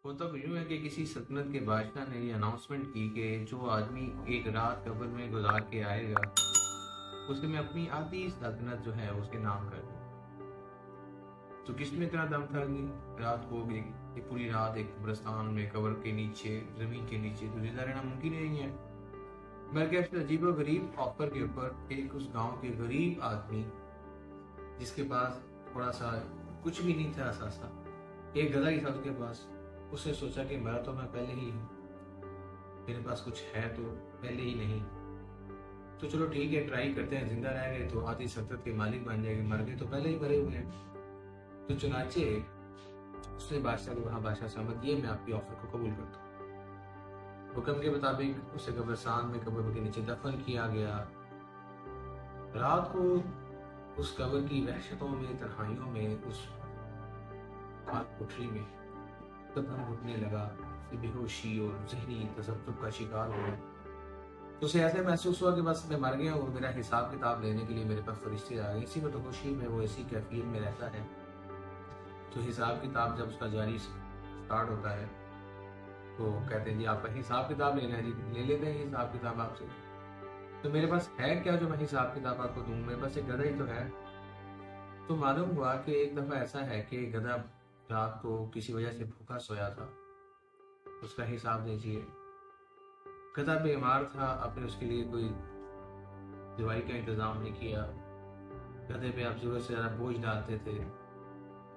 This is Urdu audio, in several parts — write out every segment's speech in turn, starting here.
ہوتا تو یوں ہے کہ کسی سلطنت کے بادشاہ نے یہ اناؤنسمنٹ کی کہ جو آدمی ایک رات قبر میں گزار کے آئے گا اسے میں اپنی آدھی سلطنت جو ہے اس کے نام کر دوں۔ تو کس میں اتنا دم تھا کہ رات کو ایک پوری رات ایک قبرستان میں قبر کے نیچے زمین کے نیچے تو زندہ رہنا ممکن ہی نہیں ہے، بلکہ اس عجیب و غریب آفر کے اوپر ایک اس گاؤں کے غریب آدمی جس کے پاس تھوڑا سا کچھ بھی نہیں تھا، اثاثہ ایک گدھا ہی تھا اس کے پاس، اس نے سوچا کہ مرا تو میں پہلے ہی ہوں، میرے پاس کچھ ہے تو پہلے ہی نہیں، تو چلو ٹھیک ہے ٹرائی کرتے ہیں، زندہ رہ گئے تو آدھی سلطنت کے مالک بن جائے گے، مر گئے تو پہلے ہی مرے ہوئے ہیں۔ تو چنانچہ اس نے بادشاہ کو کہا، بادشاہ صاحب یہ میں آپ کی آفر کو قبول کرتا ہوں۔ حکم کے مطابق اسے قبرستان میں قبر کے نیچے دفن کیا گیا۔ رات کو اس قبر کی وحشتوں میں، تنہائیوں میں، اس خاک کوٹری میں دم گھٹنے لگا، بے ہوشی اور ذہنی تذبذب کا شکار ہوا۔ تو اسے ایسے محسوس ہوا کہ بس میں مر گیا اور میرا حساب کتاب لینے کے لیے میرے پاس فرشتے آ گئے، اسی میں تو خوشی میں وہ اسی کیفیت میں رہتا ہے۔ تو حساب کتاب جب اس کا جاری سٹارٹ ہوتا ہے تو کہتے ہیں جی آپ کا حساب کتاب لینا ہے، جی لے لیتے ہیں حساب کتاب آپ سے۔ تو میرے پاس ہے کیا جو میں حساب کتاب آپ کو دوں، میرے پاس ایک گدھا ہی تو ہے۔ تو معلوم ہوا کہ ایک دفعہ ایسا ہے کہ گدھا رات کو کسی وجہ سے بھوکا سویا تھا، اس کا حساب دیجیے۔ گدھا بیمار تھا، آپ نے اس کے لیے کوئی دوائی کا انتظام نہیں کیا، گدھے پہ آپ ضرورت سے زیادہ بوجھ ڈالتے تھے،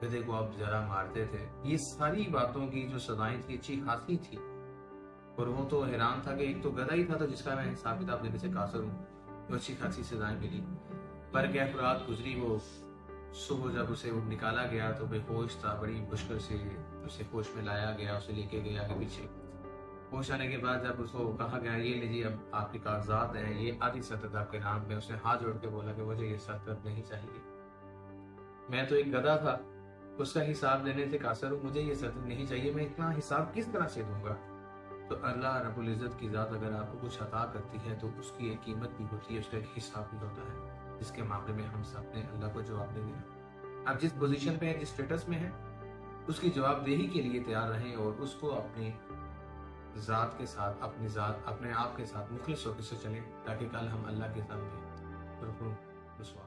گدھے کو آپ ذرا مارتے تھے، یہ ساری باتوں کی جو سزائیں تھی اچھی خاصی تھی، اور وہ تو حیران تھا کہ ایک تو گدھا ہی تھا تو جس کا میں حساب کتاب دینے سے قاصر ہوں، تو اچھی خاصی سزائیں ملی۔ پر کیف رات گزری، وہ صبح جب اسے نکالا گیا تو بے ہوش تھا، بڑی مشکل سے اسے ہوش میں لایا گیا، اسے لے کے گیا آگے پیچھے۔ ہوش آنے کے بعد جب اس کو کہا گیا یہ لیجیے اب آپ کے کاغذات ہیں، یہ آدھی سلطنت آپ کے نام پہ، اس نے ہاتھ جوڑ کے بولا کہ مجھے یہ سلطنت نہیں چاہیے، میں تو ایک گدھا تھا، اس کا حساب دینے سے قاصر ہوں، مجھے یہ سلطنت نہیں چاہیے، میں اتنا حساب کس طرح سے دوں گا؟ تو اللہ رب العزت کی ذات اگر آپ کو کچھ عطا کرتی ہے تو اس کی ایک قیمت بھی ہوتی ہے، اس کا ایک حساب بھی ہوتا ہے، جس کے معاملے میں ہم سب نے اللہ کو جواب دے دیا۔ آپ جس پوزیشن پہ ہیں، جس سٹیٹس میں ہیں، اس کی جواب دہی کے لیے تیار رہیں اور اس کو اپنی ذات کے ساتھ، اپنی ذات، اپنے آپ کے ساتھ مخلص ہو کے سے چلیں، تاکہ کل ہم اللہ کے سامنے رسوا